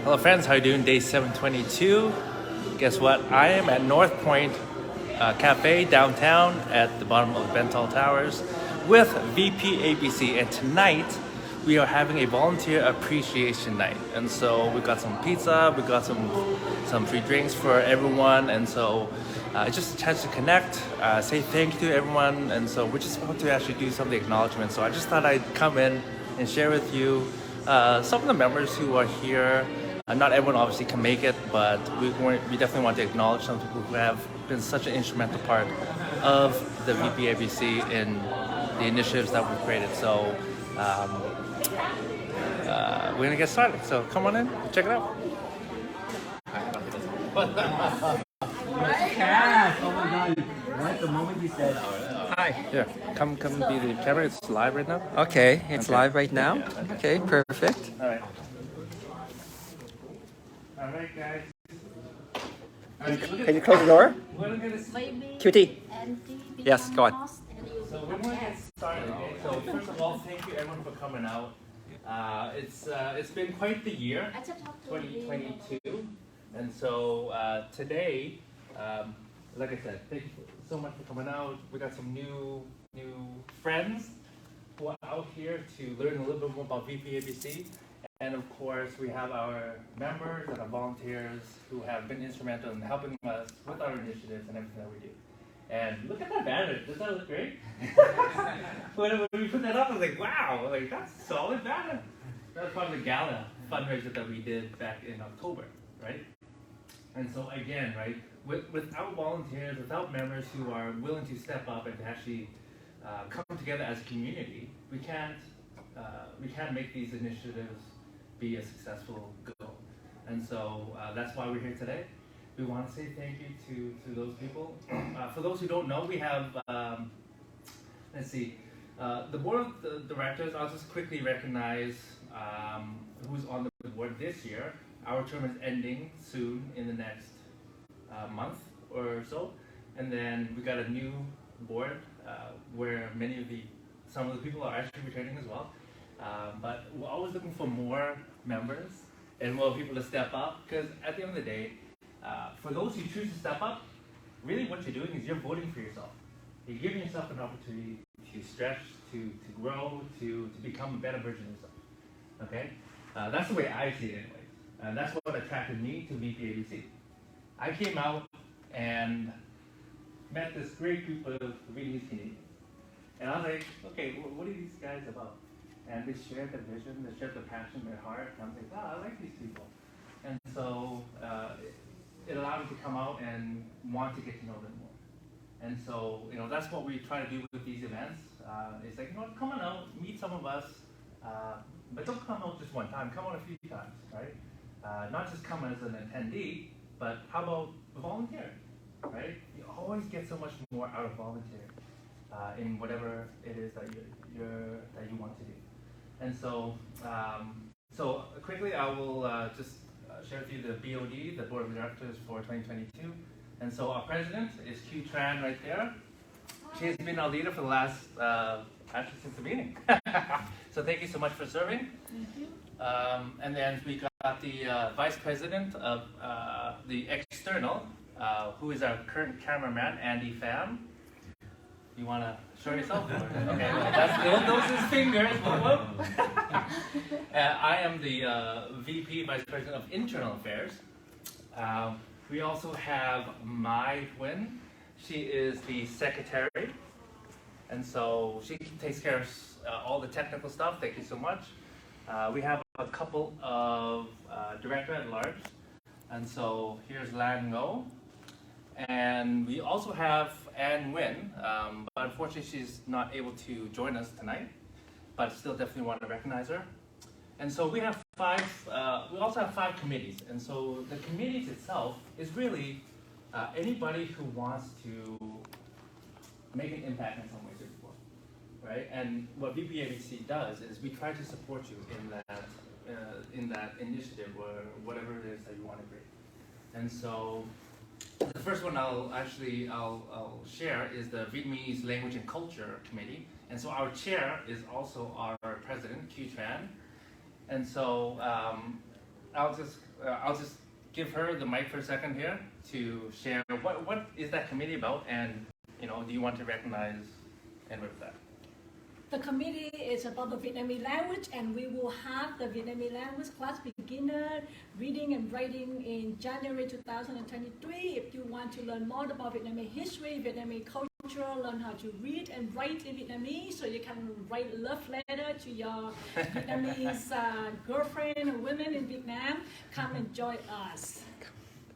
Hello friends, how are you doing? Day 722. Guess what? I am at North Point Cafe downtown at the bottom of the Bentall Towers with VPABC, and tonight we are having a volunteer appreciation night. And so we got some pizza, we got some free drinks for everyone, and so it's just a chance to connect, say thank you to everyone, and so we just want to actually do some of the acknowledgement. So I just thought I'd come in and share with you some of the members who are here. Not everyone obviously can make it, but we definitely want to acknowledge some people who have been such an instrumental part of the VPABC in the initiatives that we've created. So we're gonna get started. So come on in, check it out. Yes! Oh my god! Right the moment you said hi. Yeah, come be the camera. It's live right now. Okay, it's Okay. live right now. Okay, perfect. All right. All right, guys. Can you close the door? We're gonna Cutie. Yes, go on. So we're going to get started. Okay? So first of all, thank you everyone for coming out. It's been quite the year, 2022, and so today, like I said, thank you so much for coming out. We got some new friends who are out here to learn a little bit more about VPABC. And of course, we have our members and our volunteers who have been instrumental in helping us with our initiatives and everything that we do. And look at that banner. Does that look great? when we put that up, I was like, wow, like that's a solid banner. That was part of the gala fundraiser that we did back in October, right? And so again, right, without volunteers, without members who are willing to step up and to actually come together as a community, we can't make these initiatives be a successful go. And so that's why we're here today. We want to say thank you to those people. For those who don't know, we have, let's see, the board of the directors. I'll just quickly recognize who's on the board this year. Our term is ending soon in the next month or so. And then we got a new board where some of the people are actually returning as well. But we're always looking for more members and more people to step up, because at the end of the day, for those who choose to step up, really what you're doing is you're voting for yourself. You're giving yourself an opportunity to stretch, to grow, to become a better version of yourself. Okay? That's the way I see it anyways. And that's what attracted me to VPABC. I came out and met this great group of Vietnamese Canadians. And I was like, okay, what are these guys about? And they shared their vision, they shared their passion, their heart. And I was like, wow, I like these people. And so it allowed me to come out and want to get to know them more. And so, that's what we try to do with these events. It's like, come on out, meet some of us, but don't come out just one time, come out a few times, right? Not just come as an attendee, but how about volunteer, right? You always get so much more out of volunteering in whatever it is that you want to do. And so, so quickly, I will just share with you the BOD, the Board of Directors for 2022. And so our president is Q Tran right there. She has been our leader for the last, actually since the meeting. So thank you so much for serving. Thank you. And then we got the Vice President of the External, who is our current cameraman, Andy Pham. You want to show yourself? Okay, well, that's those his fingers. I am the VP, Vice President of Internal Affairs. We also have Mai Nguyen. She is the Secretary, and so she takes care of all the technical stuff. Thank you so much. We have a couple of Director at Large, and so here's Lan Ngo. And we also have Ann Nguyen, but unfortunately she's not able to join us tonight, but still definitely want to recognize her. And so we have we also have 5 committees. And so the committees itself is really anybody who wants to make an impact in some way, shape, or form, right? And what VPABC does is we try to support you in that initiative or whatever it is that you want to create. And so the first one I'll share is the Vietnamese Language and Culture Committee. And so our chair is also our president, Q Tran. And so I'll just give her the mic for a second here to share what is that committee about, and do you want to recognize and with that? The committee is about the Vietnamese language, and we will have the Vietnamese language class beginner reading and writing in January 2023. If you want to learn more about Vietnamese history, Vietnamese culture, learn how to read and write in Vietnamese, so you can write a love letter to your Vietnamese girlfriend or women in Vietnam, come and join us.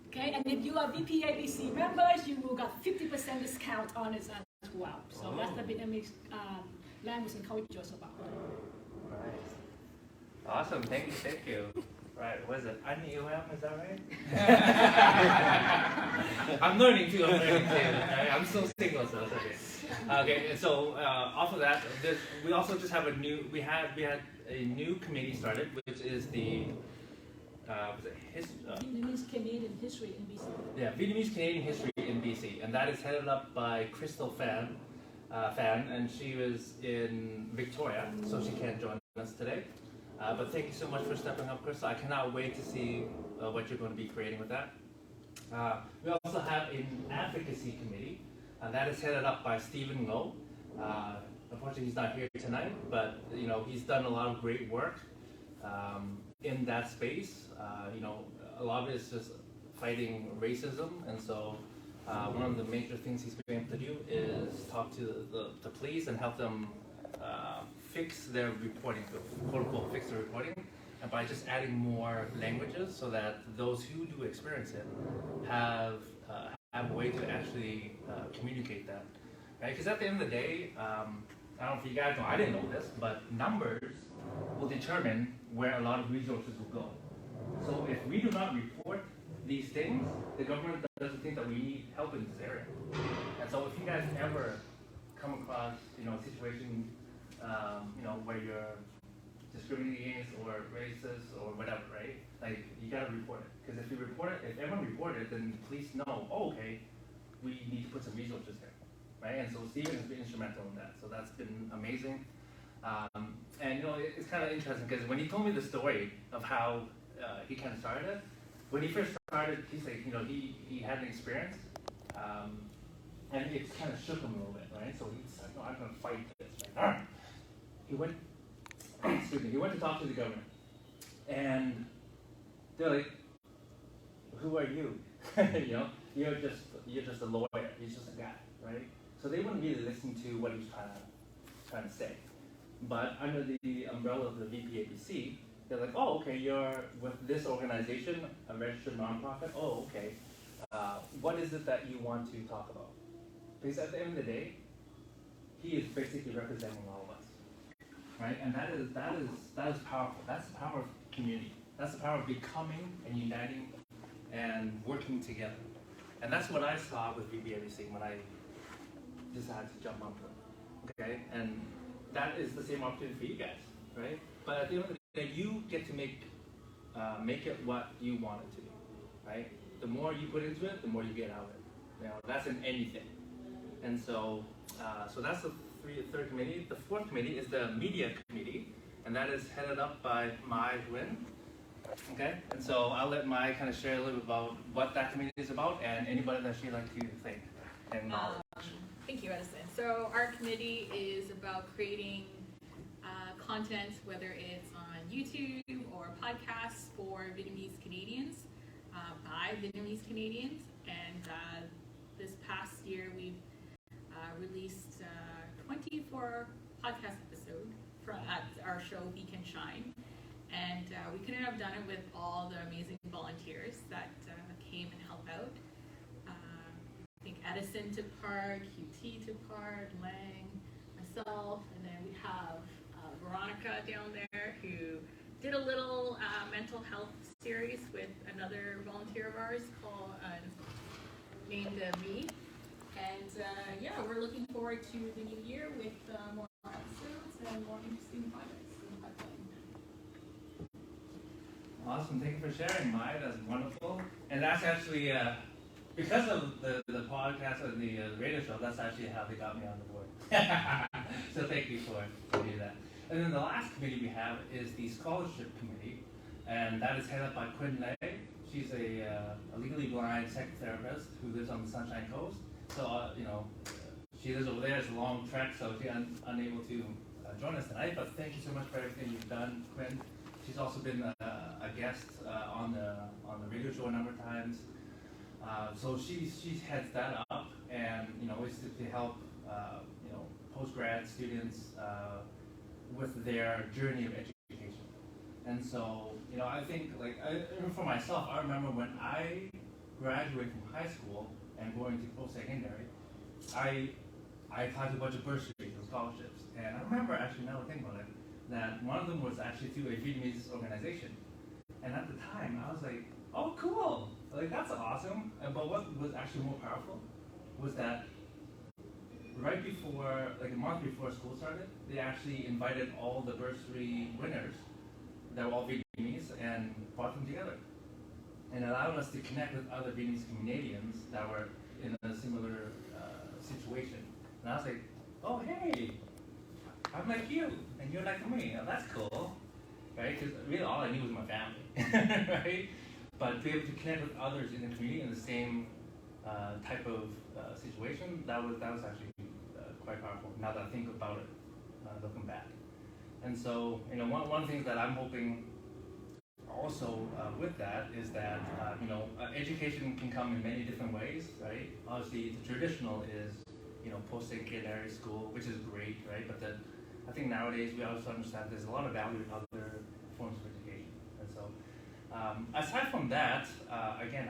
Okay, and if you are VPABC members, you will get 50% discount on it as well. So that's the Vietnamese language and culture is about. Right. Awesome. Thank you. Right. What is it? Is that right? I'm learning too. I'm still single, so it's okay. Okay. And so off of that, we also just have we had a new committee started, which is the Vietnamese Canadian history in BC. Yeah, Vietnamese Canadian history in BC, and that is headed up by Crystal Fan, and she was in Victoria, so she can't join us today. But thank you so much for stepping up, Crystal. I cannot wait to see what you're going to be creating with that. We also have an advocacy committee, and that is headed up by Stephen Ngo. Unfortunately, he's not here tonight, but he's done a lot of great work in that space. A lot of it is just fighting racism, and so one of the major things he's been able to do is talk to the police and help them fix their reporting, quote unquote, fix their reporting, and by just adding more languages so that those who do experience it have a way to actually communicate that, right? Because at the end of the day, I don't know if you guys know, I didn't know this, but numbers will determine where a lot of resources will go. So if we do not report these things, the government doesn't think that we need help in this area. And so if you guys ever come across, a situation, where you're discriminating against or racist or whatever, right? Like, you gotta report it. Because if you report it, if everyone reported it, then the police know, okay, we need to put some resources there, right? And so Stephen has been instrumental in that. So that's been amazing. And it's kind of interesting because when he told me the story of how he kind of started it, when he first started, he's like, he had an experience, and it kind of shook him a little bit, right? So he's like, no, I'm going to fight this. Right? He went to talk to the government, and they're like, who are you? You're just a lawyer. He's just a guy, right? So they wouldn't really listen to what he was trying to say. But under the umbrella of the VPABC, they're like, oh, okay, you're with this organization, a registered nonprofit. Oh, okay. What is it that you want to talk about? Because at the end of the day, he is basically representing all of us, right? And that is powerful. That's the power of community. That's the power of becoming and uniting and working together. And that's what I saw with VPABC when I decided to jump onto it. Okay, and that is the same opportunity for you guys, right? But at the end of the day, you get to make it what you want it to be, right? The more you put into it, the more you get out of it. That's in anything. And so, so that's the third committee. The fourth committee is the media committee, and that is headed up by Mai Nguyen. Okay, and so I'll let Mai kind of share a little bit about what that committee is about and anybody that she'd like to thank and knowledge. Thank you, Edison. So our committee is about creating content, whether it's on YouTube or podcasts for Vietnamese Canadians, by Vietnamese Canadians. And this past year, we've released 24 podcast episodes at our show Beak and Shine. And we couldn't have done it with all the amazing volunteers that came and helped out. I think Edison took part, QT took part, Lang, myself, and then we have Veronica down there who did a little mental health series with another volunteer of ours called named V. And yeah, we're looking forward to the new year with more episodes and more interesting projects in the pipeline. Awesome, thank you for sharing, Mai. That's wonderful. And that's actually because of the podcast or the radio show. That's actually how they got me on the board. So thank you for doing that. And then the last committee we have is the scholarship committee, and that is headed up by Quinn Lay. She's a legally blind psychotherapist who lives on the Sunshine Coast. So, she lives over there. It's a long trek, so she's unable to join us tonight. But thank you so much for everything you've done, Quinn. She's also been a guest on the radio show a number of times. So she heads that up, and is to help post-grad students with their journey of education. And so I think even for myself, I remember when I graduated from high school and going to post-secondary, I applied to a bunch of bursaries and scholarships. And I remember actually, now I think about it, that one of them was actually through a Vietnamese organization. And at the time, I was like, oh, cool. That's awesome. But what was actually more powerful was that right before, a month before school started, they actually invited all the bursary winners that were all Vietnamese and brought them together. And allowed us to connect with other Vietnamese Canadians that were in a similar situation. And I was like, oh, hey, I'm like you, and you're like me. Oh, that's cool, right? Because really all I knew was my family, right? But to be able to connect with others in the community in the same type of situation, that was actually quite powerful. Now that I think about it, looking back. And so, one of the things that I'm hoping also with that is that education can come in many different ways, right? Obviously, the traditional is post-secondary school, which is great, right? But I think nowadays we also understand there's a lot of value in other forms of education. And so, aside from that, again,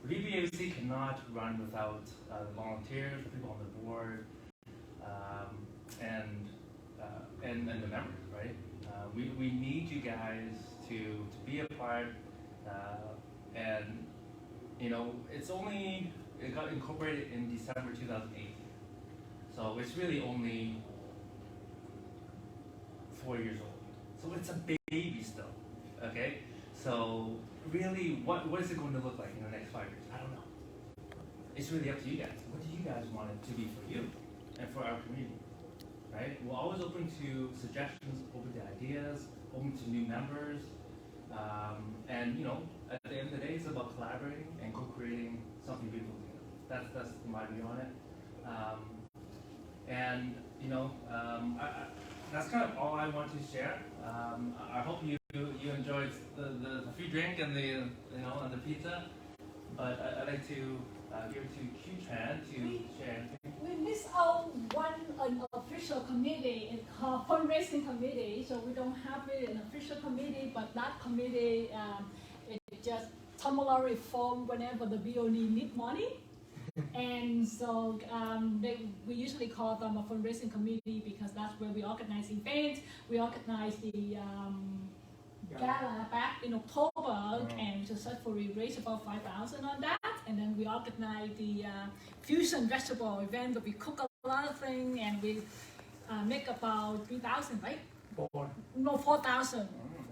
VPABC cannot run without volunteers, people on the board, and the members, right? We need you guys to be a part, and it got incorporated in December 2008. So it's really only 4 years old. So it's a baby still, okay? So really, what is it going to look like in the next 5 years? I don't know. It's really up to you guys. What do you guys want it to be for you and for our community, right? We're always open to suggestions, open to ideas, open to new members. And at the end of the day, it's about collaborating and co-creating something beautiful together. That's my view on it. That's kind of all I want to share. I hope you enjoyed the free drink and the and the pizza. But I'd like to give it to Q-Tran to share. We miss out an official committee. It's called fundraising committee. So we don't have an official committee, but that committee it just temporarily formed whenever the BOD need money. And so we usually call them a fundraising committee because that's where we organize events. We organized the gala back in October and successfully raised about 5,000 on that. And then we organized the fusion vegetable event where we cook a lot of things and we make about 3,000, right? 4,000.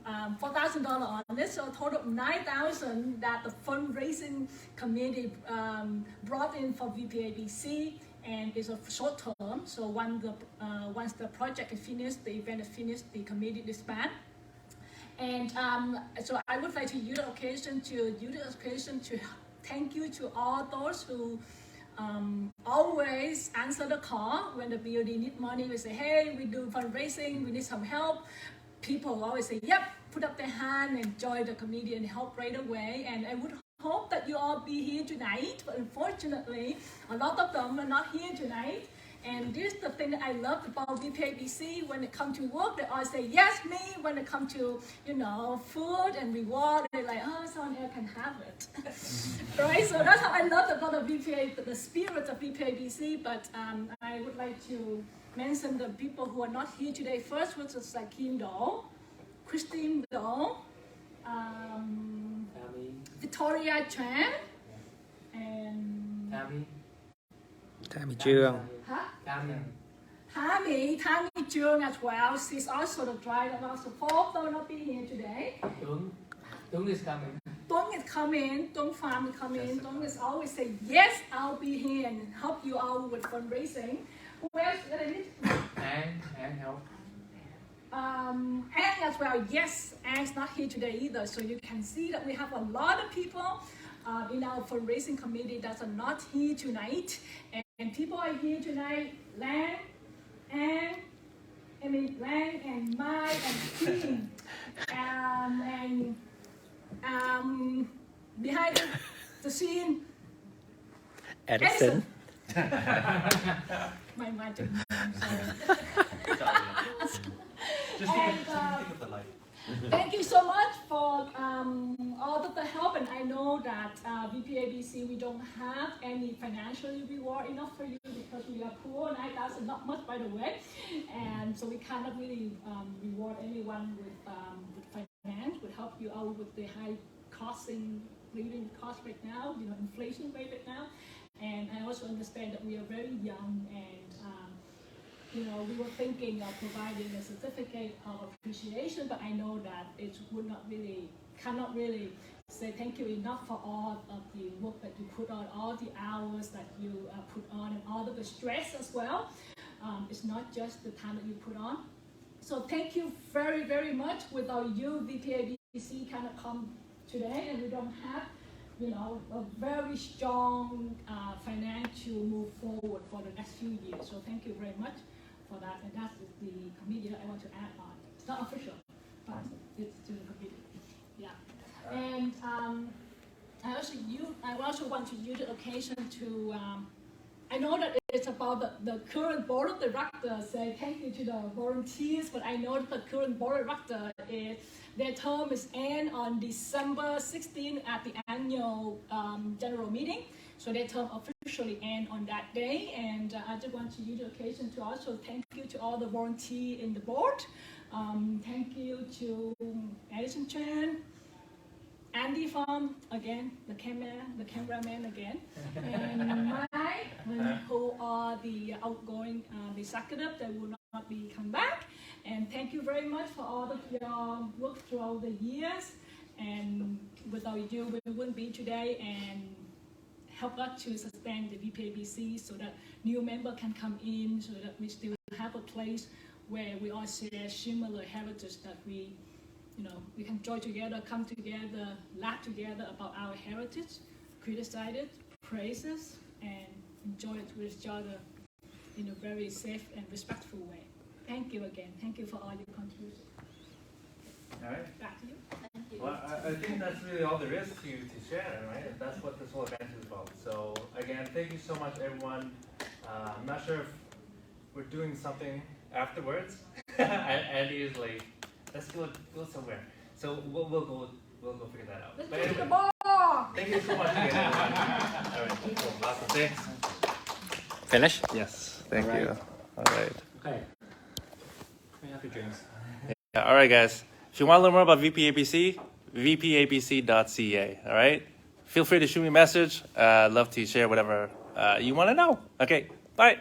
$4,000 on it, so a total of 9,000 that the fundraising committee brought in for VPABC, and it's a short term. So once the project is finished, the event is finished, the committee disband. And so I would like to use the occasion to thank you to all those who always answer the call when the BOD need money. We say, hey, we do fundraising, we need some help. People always say, yep, put up their hand and join the committee and help right away. And I would hope that you all be here tonight, but unfortunately, a lot of them are not here tonight. And this is the thing that I love about VPABC. When it comes to work, they all say, yes, me. When it comes to, food and reward, they're like, oh, someone else can have it. Right? So that's how I love about the spirit of VPABC. But I would like to mention the people who are not here today. First, which is like Kim Do, Christine Do, Victoria Chan, and Tammy Trương. Tammy Trương as well. She's also the driver of our support, though not be here today. Tuấn is coming. Tuấn is coming. Tuấn Pham is coming. Tuấn is always say, yes, I'll be here and help you out with fundraising. Who else did I need? And help. Ang as well. Yes, Ang's not here today either. So you can see that we have a lot of people in our fundraising committee that are not here tonight. And people are here tonight. Lang, Ang, Lang and Mike and Tim. Behind the scene, Edison. My magic. I'm sorry. Just think of the light. Thank you so much for all of the help, and I know that VPABC, we don't have any financial reward enough for you because we are poor, 9,000, not much by the way, and so we cannot really reward anyone with finance, would help you out with the high living cost right now, inflation rate right now, and I also understand that we are very young and we were thinking of providing a certificate of appreciation, but I know that it cannot really say thank you enough for all of the work that you put on, all the hours that you put on, and all of the stress as well. It's not just the time that you put on. So thank you very, very much. Without you, VPABC cannot come today, and we don't have a very strong financial move forward for the next few years. So thank you very much for that, and that's the committee that I want to add on. It's not official, but it's to the committee. Yeah, and I also want to use the occasion to. I know that it's about the current board of directors. Say thank you to the volunteers, but I know that the current board of directors their term is end on December 16 at the annual general meeting. So their term officially end on that day, and I just want to use the occasion to also thank you to all the volunteers in the board. Thank you to Edison Chan, Andy Farm again, the cameraman again, and Mike, who are the outgoing executive that will not be come back. And thank you very much for all of your work throughout the years. And without you, we wouldn't be today. And help us to sustain the VPABC so that new members can come in, so that we still have a place where we all share similar heritage, that we can join together, come together, laugh together about our heritage, criticize it, praise it, and enjoy it with each other in a very safe and respectful way. Thank you again. Thank you for all your contributions. All right. Back to you. Thank you. Well, I think that's really all there is to share, right? That's what this whole event is about. So again, thank you so much, everyone. I'm not sure if we're doing something afterwards. Andy is like, let's go somewhere. So we'll go figure that out. Let's But go to anyway, the ball. thank you so much again, everyone. All right, cool. Awesome. Thanks. Finish? Yes, thank All right. you. All right. Okay. May I have your drinks? Yeah, all right, guys. If you want to learn more about VPABC, vpabc.ca. All right. Feel free to shoot me a message. Love to share whatever you want to know. Okay. Bye.